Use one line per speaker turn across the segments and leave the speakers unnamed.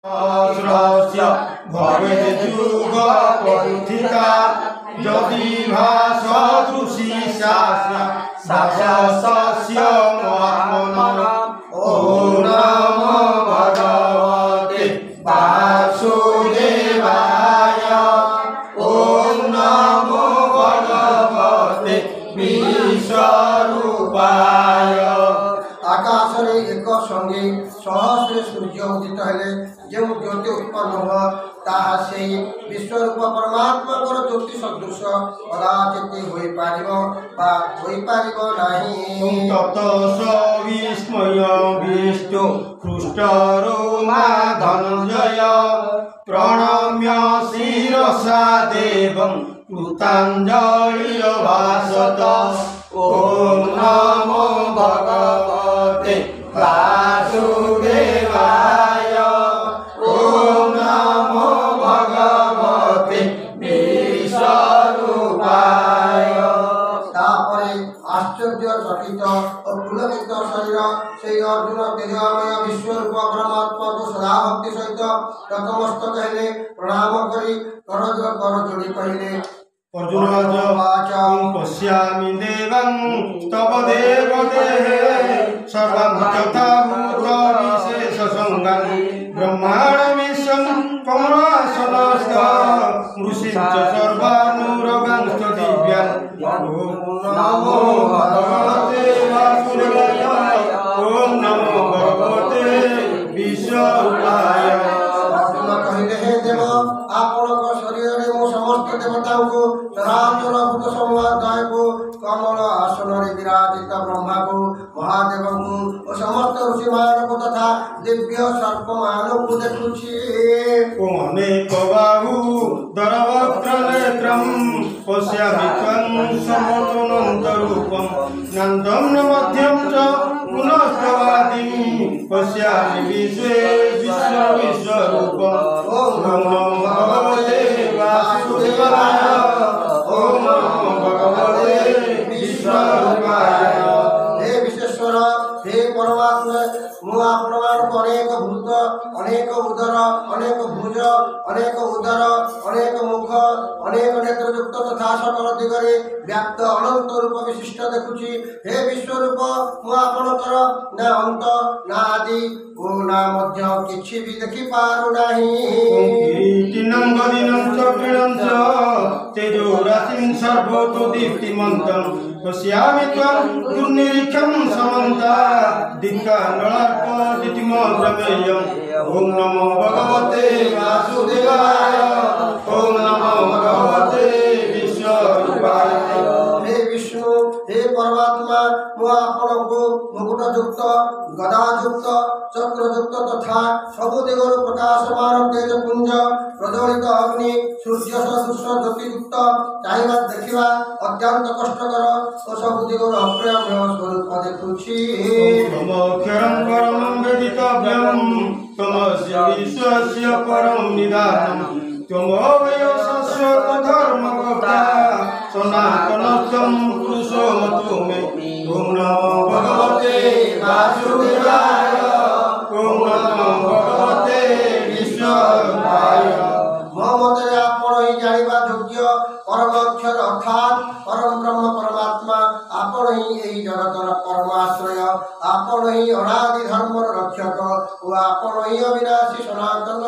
सहस्रस्य भवेद्युग परुथिता यदि भासदृशी शास्य महात्मनः। ॐ नमो भगवते वासुदेवाय। ॐ नमो भगवते विश्वरूपाय।
आकाश एक संगे सहस्र सूर्य उदित हेले जो ज्योति उत्पन्न हो ताहा से विश्वरूप परमात्मा ज्योति सदृश कदाचित होई पारिबो बा होई पारिबो नाही।
ततस विस्मय विष्णु हृष्टरोमा धनञ्जय प्रणम्य शिरसा देवं कृताञ्जलिर्भाषत। ॐ नमो भगवते वासुदेवाय। ॐ नमो भगवते विश्वरूपाय।
तापरे आश्चर्यचकित और पुलकित शरीर से अर्जुन तेजमय विश्वरूप परमात्मा को सदा भक्ति सहित नतमस्तक हेले प्रणाम करी कर जोड़ी कहले।
अर्जुन पश्यामि देवं तव देवदेहे सर्वं तथा भूत विशेष संगं ब्रह्माण्डमीशं कमलासनस्थ मृषिं च सर्वानुरगांश्च दिव्यां। ॐ नमो भगवते वासुदेवाय। ॐ नमो भगवते विश्वरूपाय।
अर्जुन कहले हे देव आपण शरीर में समस्त देवता को चराचर भूत समुदाय को कमल आसन विराजित ब्रह्मा को महादेव को और समस्त ऋषि मान को तथा दिव्य सर्प मान को देखुछि।
अनेक बाहु दरवक्त्र नेत्रं पश्यामि त्वं समतोऽनन्तरूपं नन्दं न मध्यं च पुनस्तवादिं पश्यामि विश्वे विश्वरूपम्। ॐ नमो भगवते वासुदेवाय। ॐ नमो भगवते विश्वरूपाय।
हे विश्वेश्वर हे परमात्मा मु आपणमान अनेक भूत अनेक उदर अनेक भुज अनेक उदर अनेक मुख अनेक नेत्रयुक्त तथा सकल दिगरे व्याप्त अनंत रूप विशिष्ट देखुछि। हे विश्वरूप मु आपणकर ना अंत ना आदि ओ ना मध्य किछि भी देखि पारु नाही।
किरीटिनं गदिनं च क्रीडं च तेजोराशिं सर्वतो दीप्तिमन्तं पश्यामि त्वं दुर्निरीक्षं समन्तात् दिक्काण्डलार्कदितिमप्रमेयम्। ॐ नमो भगवते वासुदेवाय। ॐ नमो भगवते विश्वरूपाय।
हे विष्णु हे परमात्मा मु आपणको मुकुटयुक्त गदायुक्त चक्रयुक्त तथा सबु दिगरु प्रकाशमान तेजपुंज प्रज्वलित अग्नि सूर्य सदृश ज्योतियुक्त चाहिबा देखिबा अत्यंत कष्टकर और सबु दिगरु अप्रियमेय स्वरूप देखुछि।
तमोक्षरं परमं वेदितव्यं तमस्य विश्वस्य परं निधानं त्वमव्यय शाश्वत धर्मगोप्ता सनातनस्त्वं पुरुषो मतो मे। ॐ नमो भगवते वासुदेवाय। ॐ नमो भगवते विश्वरूपाय।
मो मते आपण ही जानिबा योग्य परम अक्षर अर्थात परम ब्रह्म परमात्मा आपण ही एही जगतर परमाश्रय आपण ही अनादि धर्मर रक्षक और आपण ही अविनाशी सनातन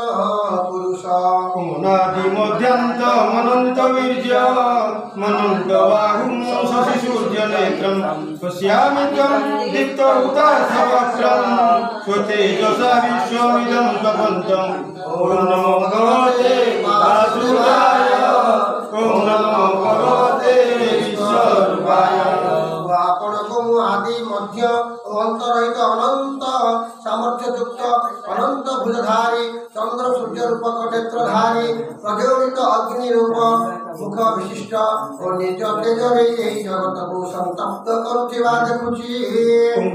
पुरुष।
अनादि मध्यान्त मनन्त वीर्य मनन्त बाहुं शशि सूर्य नेत्रं पश्यामि त्वं दीप्तहुताशवक्त्रं स्वतेजसा विश्वमिदं तपन्तम्। ॐ नमो भगवते वासुदेवाय। ॐ नमो भगवते विश्वरूपाय।
आपण को आदि मध्य अंत रहित अनंत सामर्थ्य युक्त अनंत भुजधारी चंद्र सूर्य रूपक नेत्रधारी प्रज्वलित अग्नि रूप मुख विशिष्ट और निज तेजरे यही जगत को संतप्त करुथिबा देखुछि।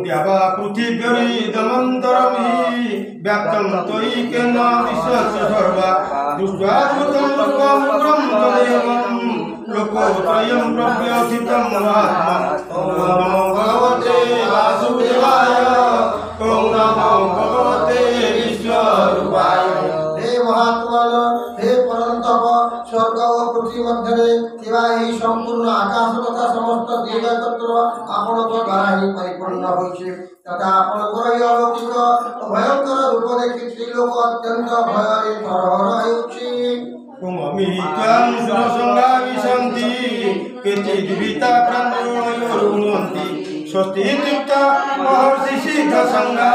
द्यावा पृथिव्यरिदमन्तरमि व्याप्तं त्वयैकेन विश्वस्य सर्वा दृष्ट्वा भूतं लोकं ब्रह्मदेवं लोकोत्रयं प्रव्यथितं महात्मा। ॐ नमो भगवते वासुदेवाय। ॐ नमो भगवते विश्वरूपाय।
ପୃଥିବୀ ମଧ୍ୟରେ ଥିବା ଏହି ସମ୍ପୂର୍ଣ୍ଣ ଆକାଶ ତଥା ସମସ୍ତ ଦିଗ ଏକତ୍ର ଆପଣଙ୍କ ଦ୍ୱାରା ହିଁ ପରିପୂର୍ଣ୍ଣ ହୋଇଛି ତଥା ଆପଣଙ୍କର ଏହି ଅଲୌକିକ ଓ ଭୟଙ୍କର ରୂପ ଦେଖି ସ୍ତ୍ରୀଲୋକ ଅତ୍ୟନ୍ତ ଭୟରେ ଥରହର ହେଉଛି।
କୁମମିତ୍ୱାଂ ସୁରସଙ୍ଗା ବିଶନ୍ତି କେଚିଦ୍ବିତା ପ୍ରାଣୟୋରୁଣନ୍ତି ସ୍ୱସ୍ତି ଇତ୍ୟୁକ୍ତା ମହର୍ଷି ସିଦ୍ଧସଙ୍ଗା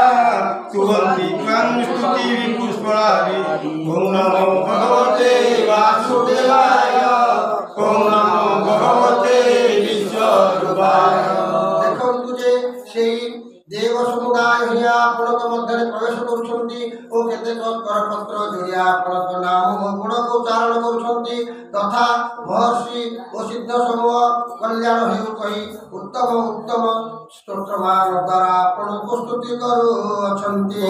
କୁହନ୍ତି ତ୍ୱାଂ ସ୍ତୁତି ପୁଷ୍ପଳାରେ। ଓಂ ନମୋ ଭଗବତେ ବାସୁଦେବାୟ। ଓಂ ନମୋ ଭଗବତେ ବିଶ୍ୱରୂପାୟ।
ଦେଖନ୍ତୁ ଯେ ସେଇ ଦେବ ସମୁଦାୟ ହିଁ ଆପଣଙ୍କ ମଧ୍ୟରେ ପ୍ରବେଶ କରୁଛନ୍ତି ଓ କେତେକ କରପତ୍ର ଯୋଡ଼ିଆ ଆପଣଙ୍କ ନାମ ଓ ଗୁଣକୁ ଉଚ୍ଚାରଣ କରୁଛନ୍ତି ତଥା ମହର୍ଷି ଓ ସିଦ୍ଧ ସମୂହ କଲ୍ୟାଣ ହେଉ କହି ଉତ୍ତମ ଉତ୍ତମ ସ୍ତୋତ୍ରମାନ ଦ୍ୱାରା ଆପଣଙ୍କୁ ସ୍ତୁତି କରୁଅଛନ୍ତି।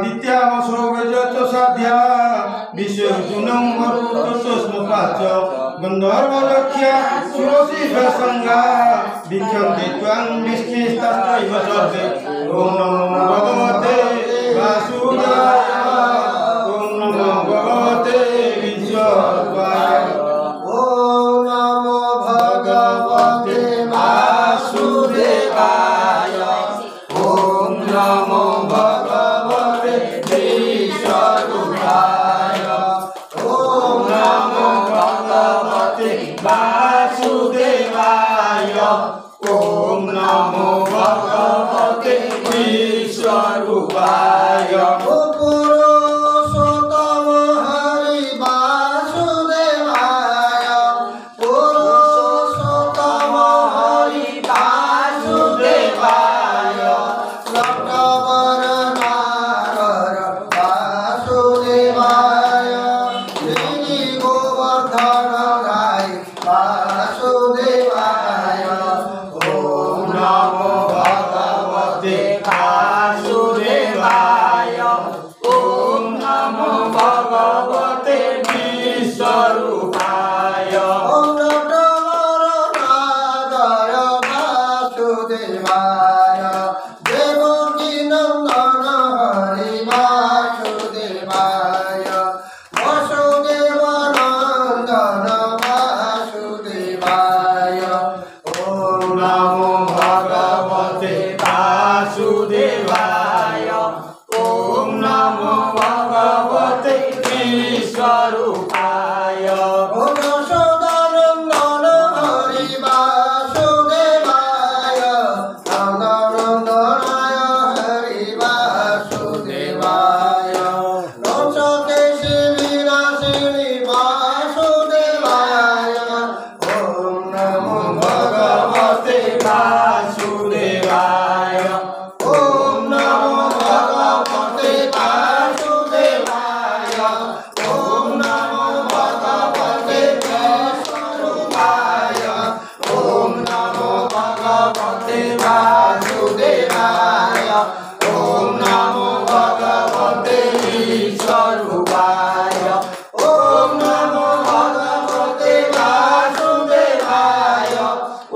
ଦ୍ୱିତୀୟାବସୋବେଜତ ସାଧ୍ୟା ବିଶ୍ୱଜୁନଂ ମରୁତସ୍ମପାଚ ଗନ୍ଧର୍ବଲକ୍ଷ୍ୟା ସୁରସିଂହସଙ୍ଗା বিক্ষন্তে ত্বং বিষ্ণিস্তাস্ত্রৈব সর্বে। ওম নমো ভগবতে বাসুদেবায়। ওম নমো ভগবতে বিশ্বরূপায়।
ওম নমো ভগবতে বাসুদেবায়।
ওম নমো ভগবতে বিশ্বরূপায়। ওম নমো ভগবতে বাসুদেবায়। ওম নমো ভগবতে বিশ্বরূপায়।
পুরুষোত্তম হরি বাসুদেবায়। পুরুষোত্তম হরি বাসুদেবায়। লক্ষ্মণ নারর বাসুদেবায়। শ্রী গোবর্ধন গাই বাসুদেবায়।
ওম নমো ভগবতে বাসুদেবায়। ওম নমো ভগবতে বিশ্বরূপায়।
ওম নটবর নাগর বাসুদেবায়। দেবকী নন্দন হরি বাসুদেবায়। বসুদেব নন্দন বাসুদেবায়।
ওম নমো ভগবতে বাসুদেবায়। ওম নমো ভগবতে বিশ্বরূপায়।
ওম যশোদানন্দন হরি বাসুদেবায়। নন্দনন্দনায় হরি বাসুদেবায়। নচকেশী বিনাশিনী বাসুদেবায়। ওম নমো
ভগবতে বাসুদেবায়।
ওম নমো ভগবতে বাসুদেবায়। ওম নমো ভগবতে বিশ্বরূপায়।
ওম নমো ভগবতে বাসুদেবায়। ওম নমো ভগবতে বিশ্বরূপায়। ওম নমো ভগবতে বাসুদেবায়।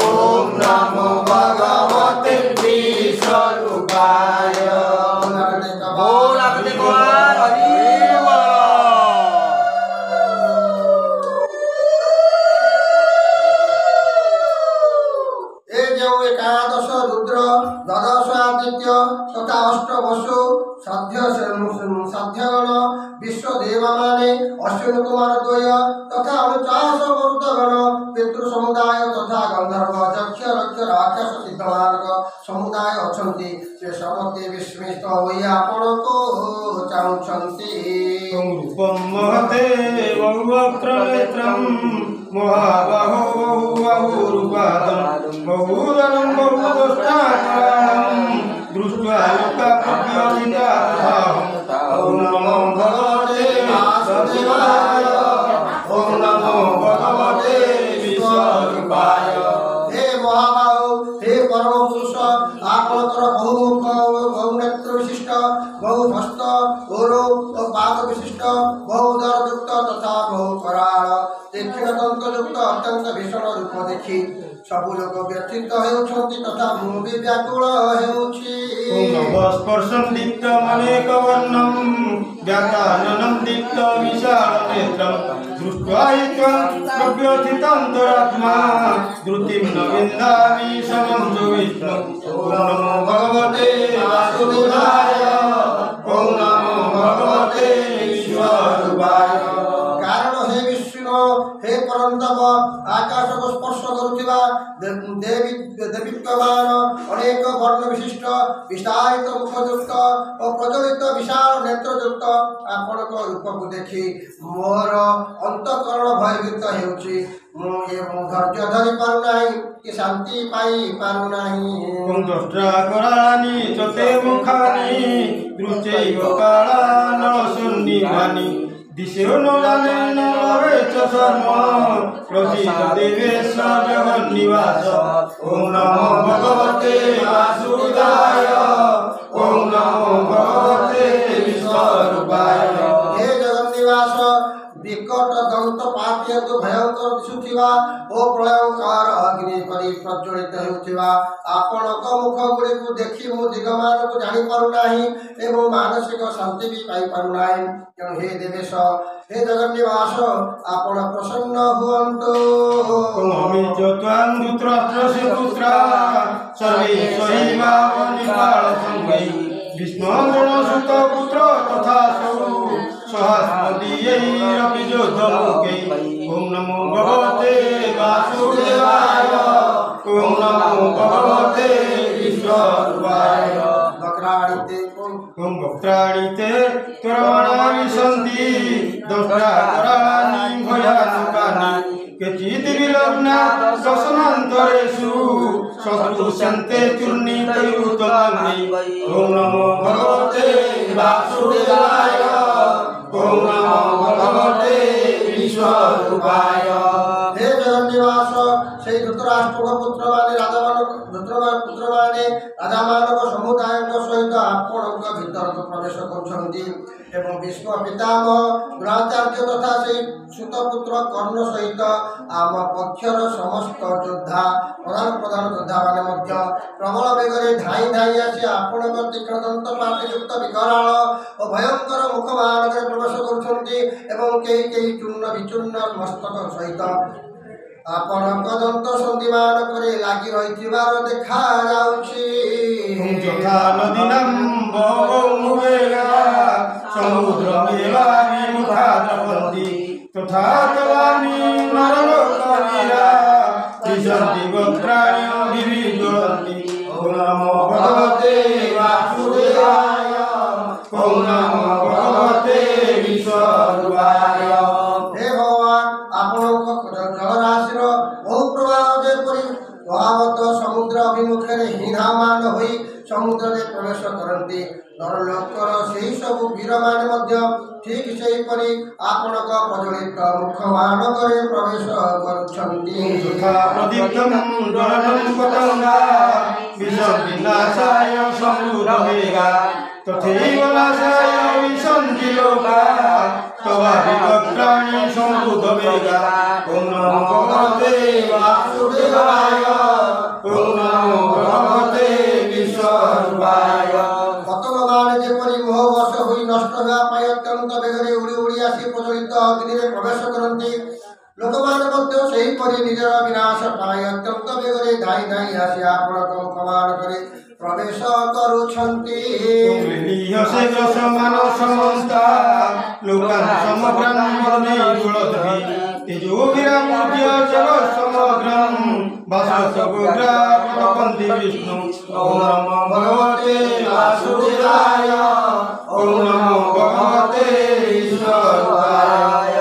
ওম নমো ভগবতে বিশ্বরূপায়।
बोल अपने कुमार हरि ए जो एकादश रुद्र द्वादश आदित्य तथा अष्ट वसु साध्यगण विश्वदेव माने अश्विन कुमार द्वय तथा 49 मरुतगण पितृ समुदाय तथा गंधर्व यक्ष रक्ष राक्षस सिद्धमार्ग समुदाय अछंती से समस्ते विस्मित होई आपनको चाहुछंती।
रूपं महते बहुवक्त्रनेत्रं महाबाहो बहुबाहुरूपादं बहुधनं बहुदष्टाकरालं दृष्ट्वा लोकाप्यजिताभावम्। ॐ नमो भगवते वासुदेवाय। ॐ नमो भगवते विश्वरूपाय।
हे महाबाहु हे परम पुरुष आपणकर बहुमुख बहुनेत्र विशिष्ट बहुहस्त गोरो और पाद विशिष्ट बहुदरयुक्त तथा बहुकराल तीक्ष्ण दंतयुक्त अत्यंत भीषण रूप देखी ସବୁ ଲୋକ ବ୍ୟଥିତ ହେଉଛନ୍ତି ତଥା ମୁଁ ବି ବ୍ୟାକୁଳ ହେଉଛି।
ନଭସ୍ପର୍ଶଂ ଦୀପ୍ତ ଅନେକ ବର୍ଣ୍ଣଂ ବ୍ୟାକାନనం ଦୀପ୍ତ ବିଶାଳ ନେତ୍ରଂ ଦୃଷ୍ଟ୍ୱା ତ୍ୱଂ ପ୍ରବ୍ୟଥିତାନ୍ତରାତ୍ମା ଧୃତିଂ ନ ବିନ୍ଦାମି ସମଂ ବିଷ୍ଣୁ। ଓಂ ନମୋ ଭଗବତେ ବାସୁଦେବାୟ ଓಂ ନମୋ ଭଗବତେ ଈଶ୍ୱରାୟ।
କାରଣ ହେ ବିଷ୍ଣୁ ହେ ପରନ୍ତପ ଆକାଶକୁ ସ୍ପର୍ଶ କରୁଥିବା ଦେବୀତ୍ୱମାନ ଅନେକ ବର୍ଣ୍ଣ ବିଶିଷ୍ଟ ବିସ୍ତାରିତ ମୁଖଯୁକ୍ତ ଓ ପ୍ରଜ୍ୱଳିତ ବିଶାଳ ନେତ୍ରଯୁକ୍ତ ଆପଣଙ୍କ ରୂପକୁ ଦେଖି ମୋର ଅନ୍ତଃକରଣ ଭୟଭୀତ ହେଉଛି। ମୁଁ ଏବଂ ଧୈର୍ଯ୍ୟ ଧରି ପାରୁନାହିଁ କି ଶାନ୍ତି ପାଇ ପାରୁନାହିଁ।
ଦଷ୍ଟ୍ରାକରାଣି ଚତେ ମୁଖାନି ଦୃଚୈବ କାଳାନ ଶୂନ୍ୟମାନି ଦିଶେନ ଜାନେନ ଲବେ চ শর্ম প্রসীদ দেবেশ জগন্নিবাস। ওং নমো ভগবতে বাসুদেবায় ওং নমো ভগবতে বিশ্বরূপায়।
हे जगन्निवास विकट दंत पापियंतु भयंकर दिशुथिबा ओ प्रलयंकार अग्नि परि प्रज्वलित हेउथिबा आपणक मुख गुड़िकु देखि मु दिगमानकु जानि पारु नाही एवं मानसिक शांति भी पाई पारु नाही। तेणु हे देवेश हे जगन्निवास आपण प्रसन्न हुअन्तु।
ओमि चत्वां दुत्राष्ट्रस्य पुत्रा सर्वे स्वैवावनिकाल संगै विष्णुगुणसुत पुत्र तथा सौ सहस्रदीयैरपि जोधमुखै। ओं नमो भगवते वासुदेवाय ओं नमो भगवते ईश्वराय। ओं वक्त्राणिते त्वरमाणानि सन्ति दंष्ट्राकराणि भयानकानि केचित् विलग्ना दशनान्तरेषु शत्रुशन्ते चूर्णितैरुत्तमानि। ओं नमो भगवते वासुदेवाय ओं नमो भगवते ईश्वराय।
हे जगन्निवास সেই ধৃতরাষ্ট্র পুত্র মানে রাজাମାନଙ୍କ ସମୁଦାୟଙ୍କ ସହିତ ଆପଣଙ୍କ ଭିତରକୁ ପ୍ରବେଶ କରୁଛନ୍ତି ଏବଂ ବିଷ୍ଣୁ ପିତାମହ ଦ୍ରୋଣାଚାର୍ଯ୍ୟ ତଥା ସେଇ ସୁତପୁତ୍ର କର୍ଣ୍ଣ ସହିତ ଆମ ପକ୍ଷର ସମସ୍ତ ଯୋଦ୍ଧା ପ୍ରଧାନ ଯୋଦ୍ଧାମାନେ ମଧ୍ୟ ପ୍ରବଳ ବେଗରେ ଧାଇଁ ଧାଇଁ ଆସି ଆପଣଙ୍କ ତୀକ୍ଷ୍ଣ ଦନ୍ତ ପାଟିଯୁକ୍ତ ବିକରାଳ ଓ ଭୟଙ୍କର ମୁଖମାନଙ୍କରେ ପ୍ରବେଶ କରୁଛନ୍ତି ଏବଂ କେହି ଚୂର୍ଣ୍ଣ ବିଚୂର୍ଣ୍ଣ ମସ୍ତକ ସହିତ ଆପଣଙ୍କ ଦନ୍ତ ସନ୍ଧିମାନ କରି ଲାଗି ରହିଥିବାର ଦେଖାଯାଉଛି।
ଯଥା ନଦୀନାଂ ବହୁମୁବେଗା ସମୁଦ୍ରମେବାମି ମୁଖାଦ୍ରବନ୍ତି ତଥା ତବାମି ନରଲୋକବୀରା ଦିଶନ୍ତି ବକ୍ତ୍ରାଣि ବିବିଜ୍ୱଳନ୍ତି। ଓಂ ନମୋ ଭଗବତେ ବାସୁଦେବାୟ ଓಂ ନମୋ ଭଗବତେ ଈଶ୍ୱରାୟ।
हे भगवान ଆପଣଙ୍କ ଜଳରାଶିର ବହୁ ପ୍ରବାହ ଯେପରି ପ୍ରଭାବତ ସମୁଦ୍ର ଅଭିମୁଖରେ ହୀନାମାନ ହୋଇ ସମୁଦ୍ରରେ ପ୍ରବେଶ କରନ୍ତି ନରଲୋକର ସେହି ସବୁ ବୀରମାନେ ମଧ୍ୟ ଠିକ୍ ସେହିପରି ଆପଣଙ୍କ ପ୍ରଜ୍ୱଳିତ ମୁଖମାନଙ୍କରେ ପ୍ରବେଶ କରୁଛନ୍ତି।
ଯଥା ପ୍ରଦୀପ୍ତଂ ଜ୍ୱଳनं ପତଙ୍ଗା ବିଷବିନାଶାୟ ସମୁଦ୍ରବେଗା ତଥୈବ ନାଶାୟ ବିଶନ୍ତି ଲୋକା तवापि वक्त्राणि संभूतवेगा। ओं नमो भगवते वासुदेवाय ओं नमो भगवते ईश्वराय।
पतंगମାନେ ଯେପରି ମୋହବଶ ହୋଇ ନଷ୍ଟ ହେବା ପାଇଁ ଅତ୍ୟନ୍ତ ବେଗରେ ଉଡ଼ି ଉଡ଼ି ଆସି ପ୍ରଜ୍ୱଳିତ ଅଗ୍ନିରେ ପ୍ରବେଶ କରନ୍ତି ଲୋକମାନେ ମଧ୍ୟ ସେହିପରି ନିଜର ବିନାଶ ପାଇଁ ଅତ୍ୟନ୍ତ ବେଗରେ ଧାଇଁ ଧାଇଁ ଆସି ଆପଣଙ୍କ ମୁଖମାନଙ୍କରେ ପ୍ରବେଶ କରୁଛନ୍ତି।
लीयसे दशमान समस्ता लोकान् समग्रं वदने जुळद्भि तेजोभिरापूज्य जगत् समग्रं वाससगोग्रा प्रपन्ति विष्णु। ओं नमो भगवते वासुदेवाय ओं नमो भगवते ईश्वराय।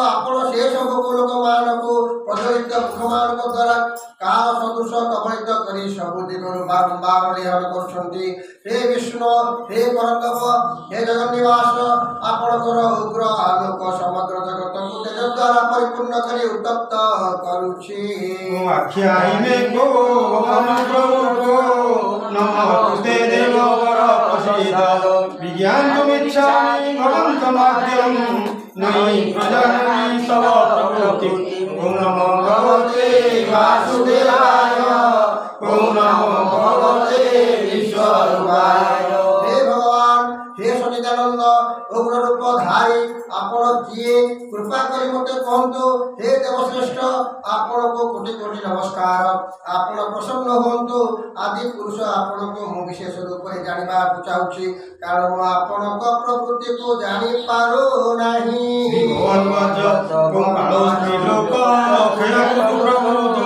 ଆପଣ ସେ ସବୁ ଲୋକମାନଙ୍କୁ ପ୍ରଜ୍ୱଳିତ ମୁଖମାନଙ୍କ ଦ୍ୱାରା କାଳ ସଦୃଶ କବଳିତ କରି ସବୁ ଦିଗରୁ ବାରମ୍ବାର ନିହତ କରୁଛନ୍ତି। हे विष्णु हे परतप हे जगन्निवास आपणकर उग्र आलोक समग्र जगत को तेज द्वारा द्वारा परिपूर्ण करी उत्तप्त करुछि
आख्यायिने को प्रभु नमस्ते देव वर प्रसीद विज्ञान तुमिच्छामि भवन्तमाद्यं नयि प्रजाननि सब प्रकृति ओम नमो भगवते वासुदेवाय ओम नमो भगवते ईश्वराय।
हे भगवान हे सच्चिदानंद उग्र रूप धारी आपण किए कृपा करी मते कहंतु हे देवश्रेष्ठ आपण को कोटि कोटि नमस्कार आपण प्रसन्न होंतु आदि पुरुष आपण को मु विशेष रूप में जानिबा चाहूछि कारण मु आपण को प्रकृति को जानि पारो नाही
भगवत कालो लोक खेल प्रभुत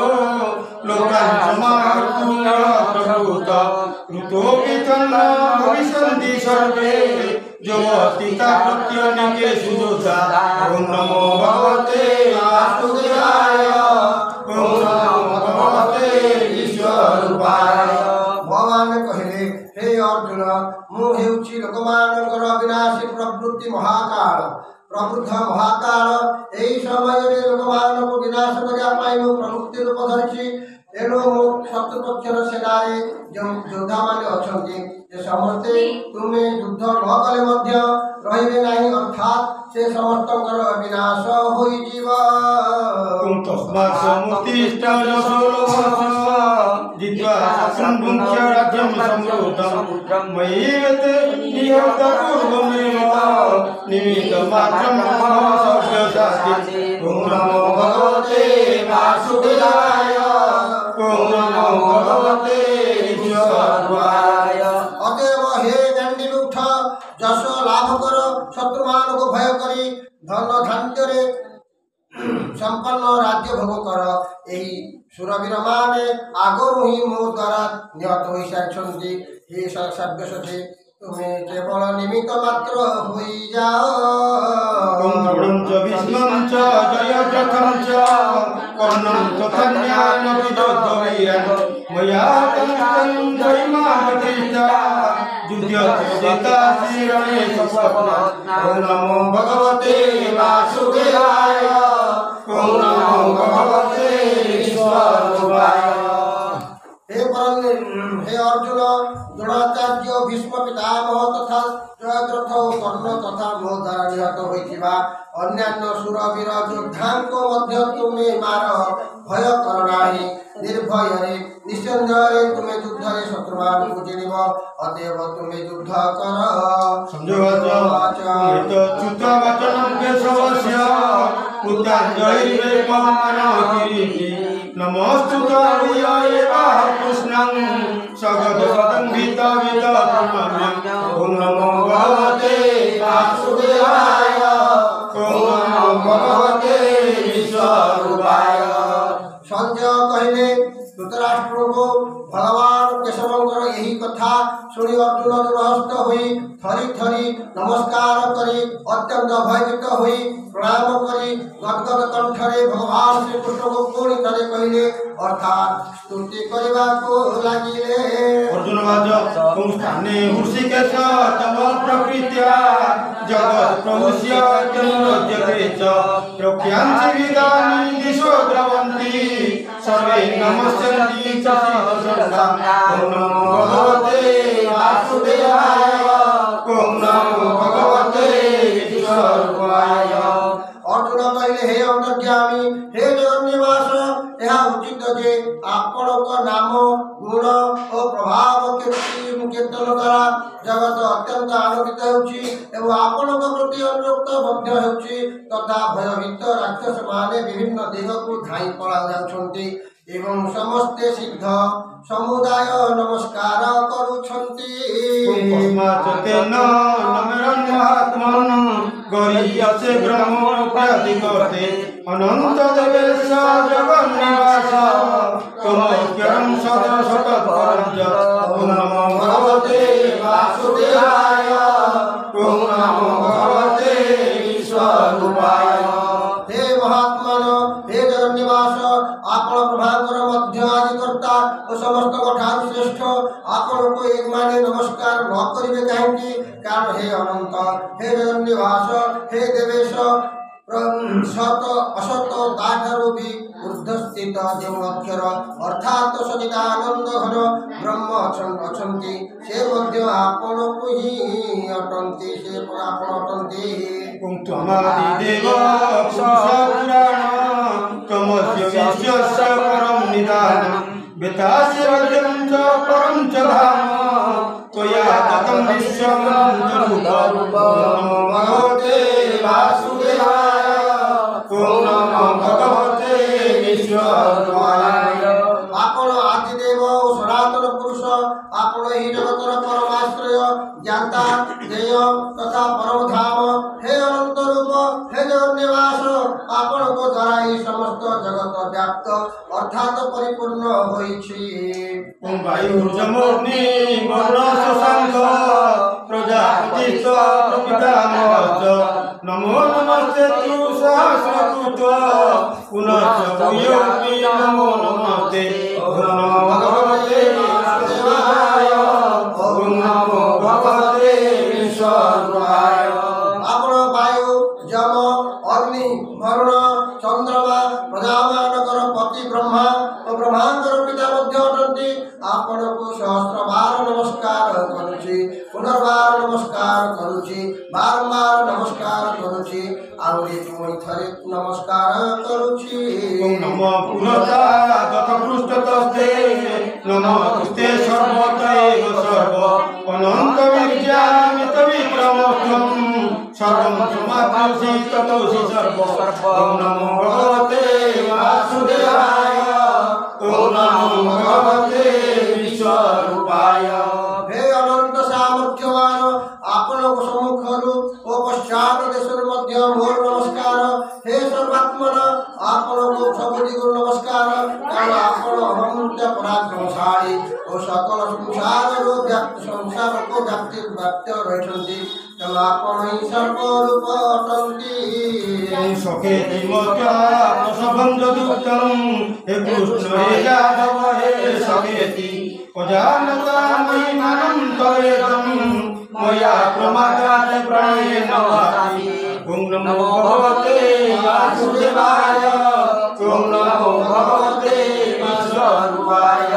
लोकान् समाहर्तुं प्रभुत ऋतो वितन्न भविष्यन्ति सर्वे जो अस्तिता प्रत्यनिके सुजोता ओम नमो भगवते वासुदेवाय ओम नमो भगवते ईश्वराय।
भगवान कहले हे अर्जुन मु हेउछि लोकमानकर विनाशी प्रवृत्ति महाकाल प्रबुद्ध महाकाल एई समय रे लोकमान को विनाश करिया पाई मु प्रमुक्ति रूप धरिछि एनो मो शत्रुपक्षर सेनारे योद्धा माने अछंती जे समस्ते तुमे युद्ध न कले मध्य रहिबे नाही अर्थात से समस्तकर विनाश होई जीवा
तस्मात् समुत्तिष्ठ यशोलोभः जित्वा संभुङ्क्ष्य राज्यं समृद्धं मयीवते निहत पूर्वमेव निमित्तमात्रं मम सव्यसास्ति ओम नमो भगवते वासुदेवाय ओम नमो भगवते ईश्वराय।
अतएव हे दंडिलुठ जश लाभ कर शत्रुमान को भय करी धन धान्य रे संपन्न राज्य भोग कर एही सुरवीर माने आगरु ही मो द्वारा निहत होई सारिछंती हे सर्वसते तुम्हें केवल निमित्त मात्र होई जाओ
ओम दृढं च विष्णुं च जयद्रथं च कर्णं तथा ज्ञानविदोद्धवीरं मया तन्तं दैमावतिष्ठा युध्यते श्रीरणे सपत्ना ओम नमो भगवते वासुदेवाय ओम नमो भगवते ईश्वराय।
हे अर्जुन द्रोणाचार्य भीष्म पितामह तथा जयद्रथ कर्ण तथा मो द्वारा निहत होइथिबा अन्यान्य सुरवीर योद्धांको मध्य तुमे मार भय कर नाही निर्भय रे निसंदेह तुमे युद्ध रे शत्रुमान को जिनिब अतएव तुमे युद्ध कर
संजयवाच च्युत वचनं केशवस्य कृताञ्जलिर्वे पवनकिरीटी नमोस्तुते एव कृष्णं सगदं भीतवित प्रणम्यं ओम नमो भगवते वासुदेवाय ओम नमो भगवते ईश्वराय।
संजय कहले धृतराष्ट्र को भगवान केशवंकर यही कथा सुनी अर्जुन दुरहस्त हुई थरी थरी नमस्कार करी अत्यंत भयभीत हुई प्रणाम करी गदगद कंठरे भगवान श्री कृष्ण को पुणी थरे कहले अर्थात स्तुति करबा को लागिले।
अर्जुन वाच तुम स्थाने हृषिकेश तव प्रकृत्या जगत् प्रभुस्य जन्मोद्यते च प्रख्यान्ति विदानि दिशो द्रवन्ति सर्वे नमस्यन्ति च श्रद्धा ओम नमो भगवते वासुदेवाय ओम नमो भगवते ईश्वराय।
अर्जुन कहले हे अंतर्यामी हे जगन्निवास यह उचित जे आपणक नाम गुण और प्रभाव कीर्तन द्वारा जगत अत्यंत आनंदित होउछि एवं आपणक प्रति अनुरक्त मध्य होउछि तथा भयभीत राक्षस माने विभिन्न दिग को धाई पळा जाउछन्ति एवं समस्ते सिद्ध समुदाय नमस्कार करुछन्ति।
तेन नमरन् महात्मन् गरीयसे ब्रह्मोपाधिकर्ते अनंत देवेश जगन्निवास तमोज्ञं सदा सततपरं च ओम नमो भगवते वासुदेवाय ओम नमो भगवते ईश्वराय।
हे महात्मन हे जगन्निवास आपण प्रभाकर मध्य आदिकर्ता और समस्त ठार श्रेष्ठ आपण को एक माने नमस्कार न करिवे काहेकि कारण हे अनंत हे जगन्निवास हे देवेश सत असत ताठारु भी ऊर्ध्वस्थित जो अक्षर अर्थात सचिदानंद घन ब्रह्म अछंती से मध्य आपण को ही अटंती से आपण अटंती
त्वमादिदेव पुरुषपुराण त्वमस्य विश्वस्य परं निधानम् वेदास्य रजं च परं च धाम त्वया ततं विश्वं रूपं भगवते वासुदेवाय ॐ नमो भगवते विश्वरूपाय।
आपण आदिदेव सनातन पुरुष आपण ही जगतर परमाश्रय ज्ञाता ध्येय तथा परम धाम हे अनंत रूप हे जगन्निवास आपण को द्वारा ही समस्त जगत व्याप्त अर्थात परिपूर्ण होइछि।
ओम वायुर्जमोग्नि वरुण शशांक प्रजापतिश्च प्रपितामहश्च नमो नमस्ते तु सहस्रकृत्वा पुनश्च भूयोऽपि नमो नमस्ते ओम नमो भगवते वासुदेवाय ओम नमो भगवते विश्वरूपाय।
आपण वायु जम अग्नि वरुण चंद्रमा प्रजामानकर पति ब्रह्मा और ब्रह्मांकर पिता मध्य अटंती आपण को सहस्र बार नमस्कार करुछि पुनर्बार नमस्कार करुछि बारंबार नमस्कार करुछि आउरी पुଣି थरे नमस्कार करुछि।
ओम नमो पुरस्तात् पृष्ठतस्ते नमो तुस्ते सर्वतैव सर्व अनंत विद्यामित विक्रमोऽहं सर्वं समाप्योऽसि ततोऽसि सर्व ओम नमो भगवते वासुदेवाय ओम नमो भगवते विश्वरूपाय।
हे अनंत सामर्थ्यवान आपण सम्मुखरु ओ पश्चात देशर मध्य मोर नमस्कार हे सर्वात्मन आपण को सबुदी गुरु नमस्कार कारण आपण अनंत पराक्रमशाली ओ सकल संसार को व्याप्त रहछन्ति तम आपण ही सर्व रूप अटंती।
सखेति मत्या प्रसभञ्जदुक्तं हे कृष्ण हे यादव हे सखेति अजानता महिमानं तवेदं मया प्रमादात् प्रणयेन वापि ओम नमो भगवते वासुदेवाय ओम नमो भगवते विश्वरूपाय।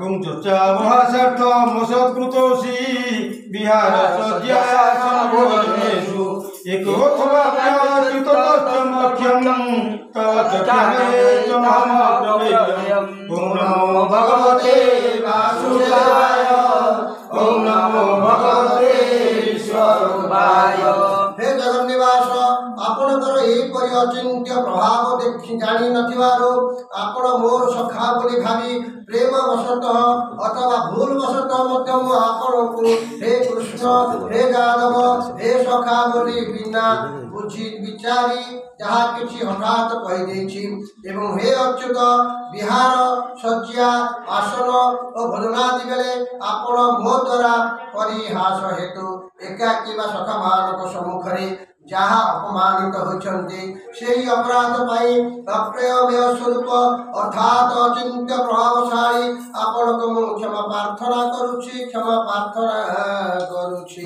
ओम चर्चावहासार्थमसत्कृतोऽसि विहारसज्जासनभोजनेषु एकोऽथवाप्यच्युततश्चमख्यं तव चख्यमे च महाप्रमेयम् ओम नमो भगवते वासुदेवाय ओम नमो भगवते विश्वरूपाय।
हे जगन्निवास आपणकर एपरि अचिंत्य प्रभाव देखि जानि नथिबारु आपण मोर सखा बोली भावी प्रेम वशतः अथवा भूल वशतः मध्य आपण को हे कृष्ण हे यादव हे सखा बोली बिना बुझी विचारी जहा किछि हठात कहि देछि एवं हे अच्युत विहार सज्जा आसन और भोजनादि बेले आपण मो द्वारा परिहास हेतु एकाकी बा सखा मानक सम्मुखरे जहाँ अपमानित होती से अपराध पाई अप्रेय स्वरूप अर्थात अचिंत्य प्रभावशाली आपण को मु क्षमा प्रार्थना करुछि क्षमा प्रार्थना करुछि।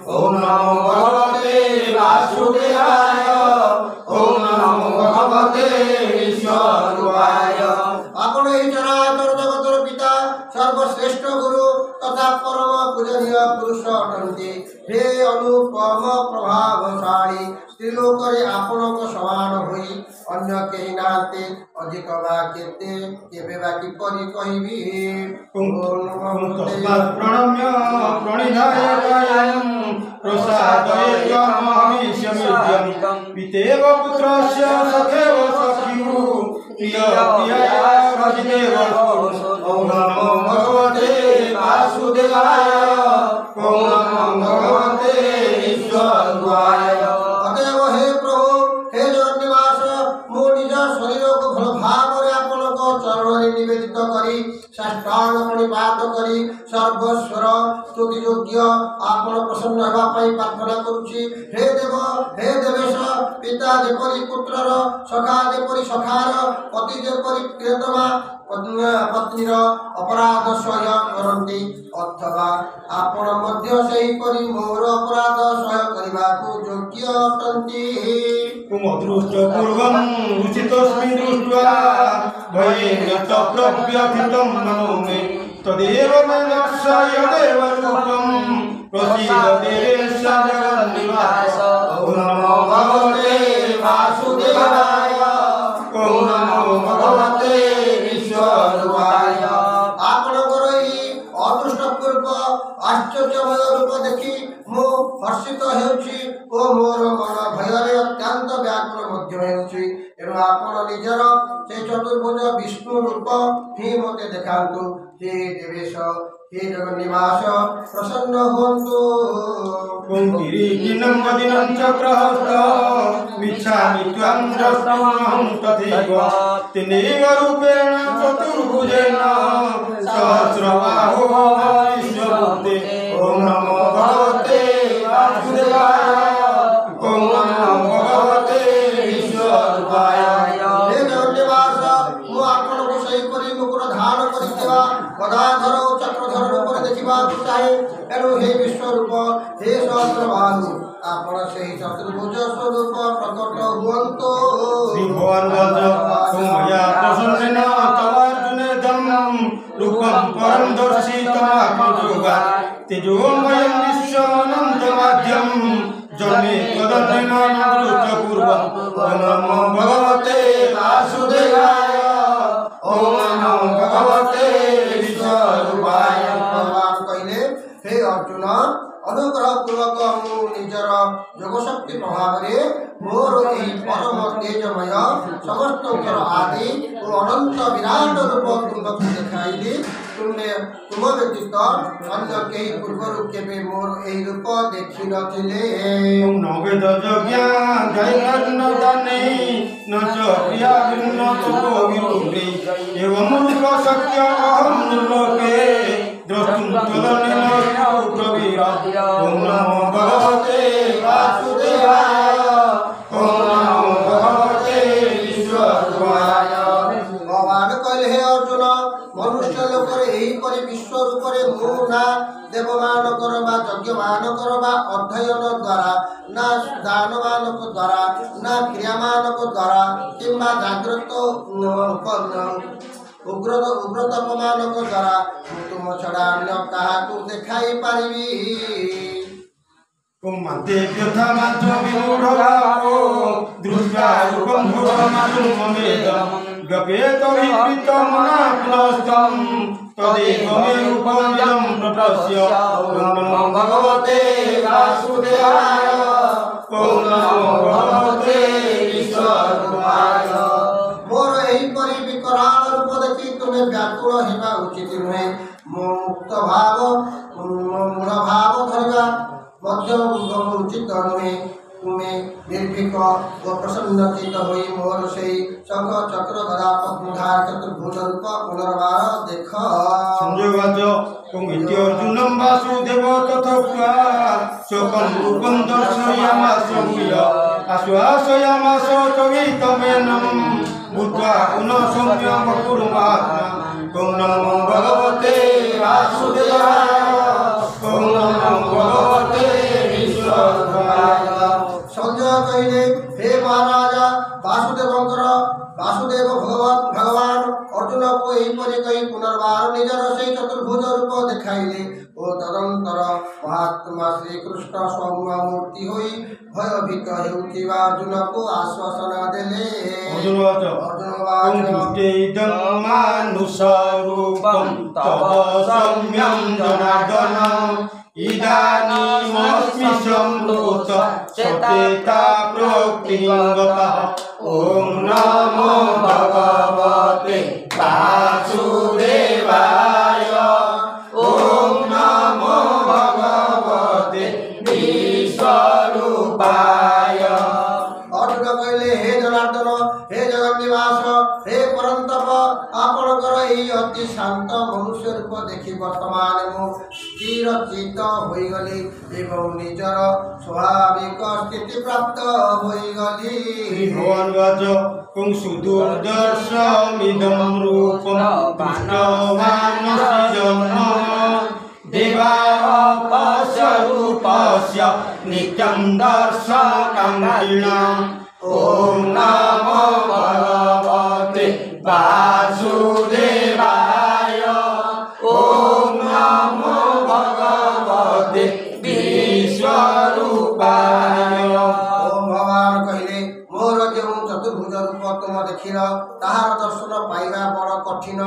ओम नमो भगवते वासुदेवाय ओम नमो भगवते विश्वरूपाय।
आपण ही चराचर जगतर पिता सर्वश्रेष्ठ गुरु तथा परम पूजनीय पुरुष अटंती हे अनुपम प्रभावशाली त्रिलोकरे आपण को समान होई अन्य केही नाते अधिक बा केते केबे बा किपरि कहिबी।
प्रणम्य प्रणिधाय कायं प्रसादयेत्वमहमीशमिद्यं पितेव पुत्रस्य सखेव सख्युः प्रिय प्रियया भजितेव ओम नमो भगवते वासुदेवाय ओम नमो भगवते विश्वरूपाय।
अतएव हे प्रभु हे जगन्निवास मो निज शरीर को भल भाव आपण को चरण निवेदित करी साष्टांग प्रणिपात करी सर्वस्वर स्तुति योग्य आपण प्रसन्न हेबा पई प्रार्थना करूची। हे देव हे देवेश पिता जेपरि पुत्रर सखा जेपरि सखार पति जेपरि प्रियतमा पत्नीर अपराध सह्य करती अथवा आपण मध्य सही परि मोर अपराध सह्य करबाकू योग्य अटंती।
कुमदृष्ट पूर्वं रुचितोऽस्मि दृष्ट्वा भयेन च प्रव्यथितं मनो मे तदेव मे दर्शय देवरूपं प्रसीद देवेश जगन्निवास। ॐ नमो भगवते वासुदेवाय ॐ नमो भगवते ईश्वराय।
आपणकर अदृष्टपूर्व आश्चर्यमय रूप देखि मु हर्षित हेउछि ओ मोर मन भୟରେ अत्यंत व्याकुल मध्य हेउछि। एणु आपण निजर से चतुर्भुज विष्णु रूप ही मते देखांतु। हे देवेश हे जगन्निवास प्रसन्न हुन्तु।
किरीटिनं वदिनं चक्रहस्त मिच्छामि त्वां द्रष्टुमहं तथैव तेनैव रूपेण चतुर्भुजेन सहस्रबाहो विश्वरूपे। ॐ नमो भगवते वासुदेवाय ॐ नमो भगवते ईश्वराय।
हे जगन्निवास मु आपणको सही परि मुकुट धारण करिथिबा गदाधर ओ चक्रधर रूप देखिबा चाहे। एणु हे विश्वरूप हे सहस्रबाहु आपण सही चतुर्भुज स्वरूप प्रकट हुअन्तु।
भगवान् मया प्रसन्नेन तवार्जुनेदं रूपं परं दर्शितमात्मयोगा तेजोमयं विश्वानन्दमाद्यं जन्मे त्वदन्येन दृष्टपूर्वं। ॐ नमो भगवते वासुदेवाय ॐ नमो भगवते ईश्वराय।
भगवान कहले हे अर्जुन अनुग्रह पूर्वक मु निजर योगशक्ति प्रभाव रे मोर एही परम तेजमय समस्तकर आदि ओ अनंत विराट रूप तुमको देखाइली। तुमने तुम व्यतीत अन्य केही पूर्वरु केबे मोर एही रूप देखि नथिले।
नवेद यज्ञा दैर्घ्यन दाने न च प्रिया भिन्न तपो विरूपे एवं रूप शक्य अहं लोके द्रष्टुं त्वदन्येन प्रवीर। ॐ नमो भगवते वासुदेवाय ॐ नमो भगवते ईश्वराय।
भगवान कहले हे अर्जुन मनुष्य लोकर एही परि विश्व रूप रे मु ना देवमान करबा यज्ञ मान करबा अध्ययन द्वारा ना दान मानक द्वारा ना क्रिया मानक द्वारा किंबा जागृत उग्रतप मानक द्वारा तुम छड़ा अन्य काहाकू देखाई पारिबी।
कुम्मते व्यथा माध्व विमूढभावो दृष्ट्वा रूपं भूतमानुं ममेद गपेत विपरीतमना प्लस्तं तदेव मे रूपमिदं प्रपश्य। ॐ नमो भगवते वासुदेवाय ॐ नमो भगवते ईश्वराय।
मोर एही परि विकराल रूप देखि तुमे व्याकुल हेबा उचित नुहे। मुक्त भाव मूढ़ भाव धरिबा मध्य उचित नुहे। तुमे निर्भीक ओ प्रसन्नचित होई मोर सेई शंख चक्र गदा पद्मधार चतुर्भुज रूप पुनर्बार देख।
संजयवाच इति अर्जुनं वासुदेव तथोक्त्वा स्वकं रूपं दर्शयामास भूय आश्वासयामास कवितमेनं भूत्वा पुनः सौम्यमकुर्मात्मा। ॐ नमो भगवते वासुदेवाय ॐ नमो भगवते ईश्वराय।
संजय कहले हे महाराजा वासुदेव भगवान अर्जुन को एहीपरि कही पुनर्बार निजर से चतुर्भुज रूप देखाइले। ओ तदंतर महात्मा श्री कृष्ण सौम्य मूर्ति होई भयभीत हेउथिबा अर्जुन को आश्वासन देले।
अर्जुन मानुषरूपं तव सौम्यं जनार्दन इदानीमस्मि सम्भूत सचेता प्रकृतिगतः। ॐ नमो भगवते वासुदेवाय ॐ नमो भगवते विश्वरूपाय।
अर्जुन कहले हे जनार्दन हे जगन्निवास हे परंतप आपणकर एही अति शांत मनुष्य रूप देखि वर्तमान मु स्थिर चित्त होइगली एवं निजर स्वाभाविक स्थिति प्राप्त होइगली।
भगवान वाच कुं सुदुर्दर्शमिदं रूपं दृष्टवानसि जन्म देवापस्य रूपस्य नित्यं दर्शकाङ्क्षिणाम् ॐ नमो भगवते वासुदेवाय ॐ नमो भगवते विश्वरूपाय।
भगवान कहले मोर जो चतुर्भुज रूप तुम देखिल ताहार दर्शन पाइबा बड़ कठिन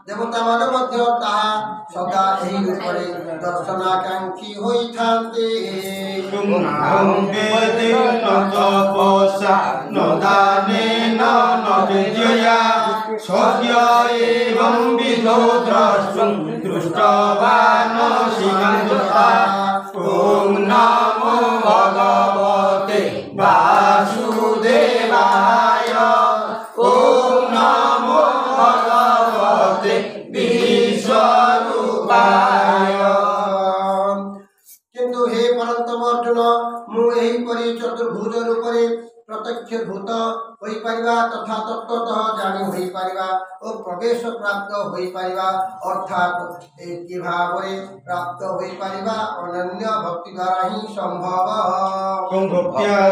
देवता माने मध्य ताहा सदा एही रूपरे दर्शनाकांक्षी होइथान्ते।
नाहं वेदेन तपसा न दानेन न विद्यया सद्य एवं विदो द्रष्टुं दृष्टवानसि गन्धर्वा। ॐ नमो भगवते वासुदेवाय ॐ नमो भगवते विश्वरूपाय।
किंतु हे परंतप अर्जुन मु एहीपरि चतुर्भुज रूपरे प्रत्यक्ष भूत होई परिवा तथा तत्वतः जानी होई परिवा और प्रवेश प्राप्त होई परिवा अर्थात एक भावरे प्राप्त होई परिवा अनन्य भक्ति द्वारा ही संभव।
भक्त्या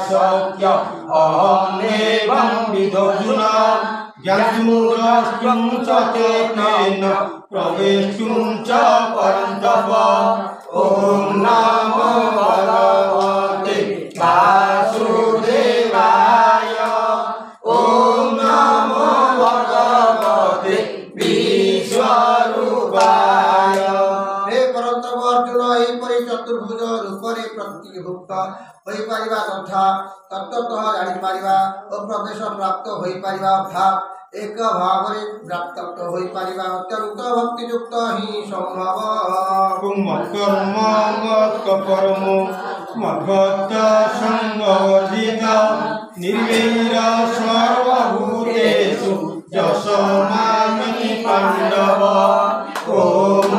शक्य अहमेवं विदोऽर्जुन ज्ञातुं च तेन प्रवेष्टुं च परन्तप। ॐ नमो भगवते वासुदेवाय ॐ नमो भगवते विश्वरूपाय।
हे परंतप अर्जुन एहीपरि चतुर्भुज रूपरे प्रतिभुक्त होई परिवा तथा तत्वतः जानी परिवा और प्रवेश प्राप्त होई परिवा अर्थात एक भावरे प्राप्त होई परिवा अत्यंत भक्तियुक्त ही संभव।
मत्कर्म मत्कर्मो मद्भक्त संगवर्जित निर्वैर सर्वभूतेषु यशमामि पाण्डव। ॐ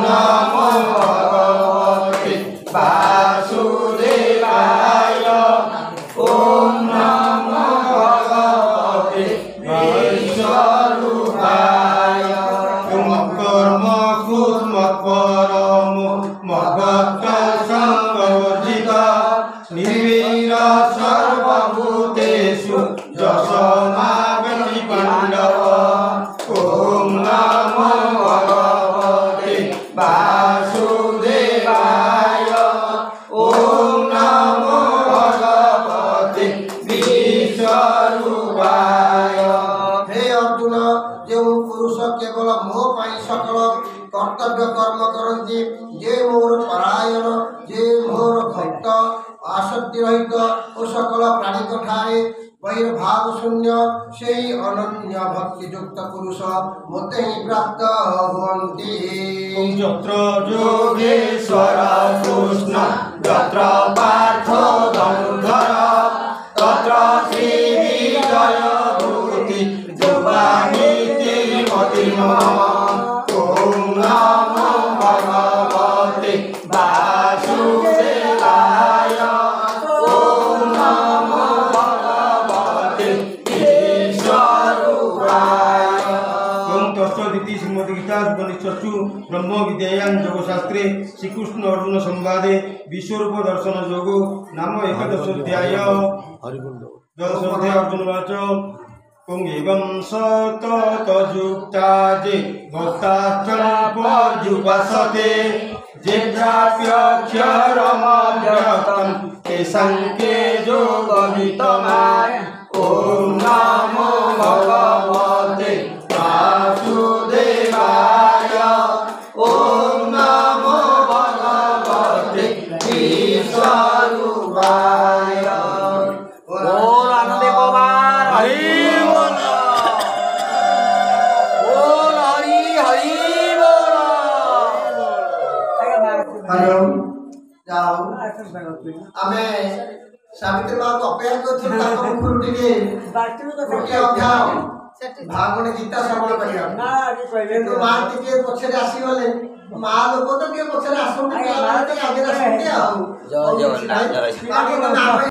नमो भगवते वासुदेवाय ॐ नमो भगवते विश्वरूपाय। मत्कर्म मत्परमो मद्भक्त संगवर्जित निर्वैर सर्वभूतेषु यशमामि पाण्डव। ॐ नमो भगवते वासुदेवाय ॐ नमो भगवते विश्वरूपाय।
हे अर्जुन जो पुरुष केवल मोह पाई सकल कर्तव्य कर्म करती जे मोर परायण जे मोर भक्त आसक्ति रहित और सकल प्राणी ठारे वैरभाव शून्य से अनन्य भक्तियुक्त पुरुष मते ही प्राप्त हुवन्ति।
यत्र योगेश्वर कृष्ण यत्र पार्थ धनुर्धर तत्र श्रीविजय भूति युवानीति मतिर्मम। ॐ नमो भगवते वासुदेवाय ॐ नमो भगवते विश्वरूपाय। ॐ तत्सदिति श्रीमद्गीता उपनिषत्सु ब्रह्म विद्यायां योगशास्त्रे श्रीकृष्ण अर्जुन संवादे विश्वरूप दर्शन योगो नाम एकादशोऽध्याय। दशोऽध्याय अर्जुनवाच ॐ एवं सततयुक्ता जे भक्ताश्चर्युपासते जे प्राप्यक्षरमव्यक्तं तेषां के योगवित्तमाय। ॐ नमो भगवते वासुदेवाय ॐ नमो भगवते विश्वरूपाय।
बोल आनंदे कुमार हरि बोल। बोल हरि हरि बोल।
हरिओम जाओ आमे ସାବିତ୍ରୀ ମାଙ୍କୁ ଅପେକ୍ଷା କରିଥିଲୁ ତାଙ୍କ ମୁଖରୁ ଟିକେ ଗୋଟିଏ ଅଧ୍ୟାୟ ଭାଗବତ ଗୀତା ଶ୍ରବଣ କରିବା କିନ୍ତୁ ମା ଟିକେ ପଛରେ ଆସିଗଲେ ମା ଲୋକ ତ ଟିକେ ପଛରେ ଆସନ୍ତି ଆଗରେ ଆସନ୍ତି ଆଉ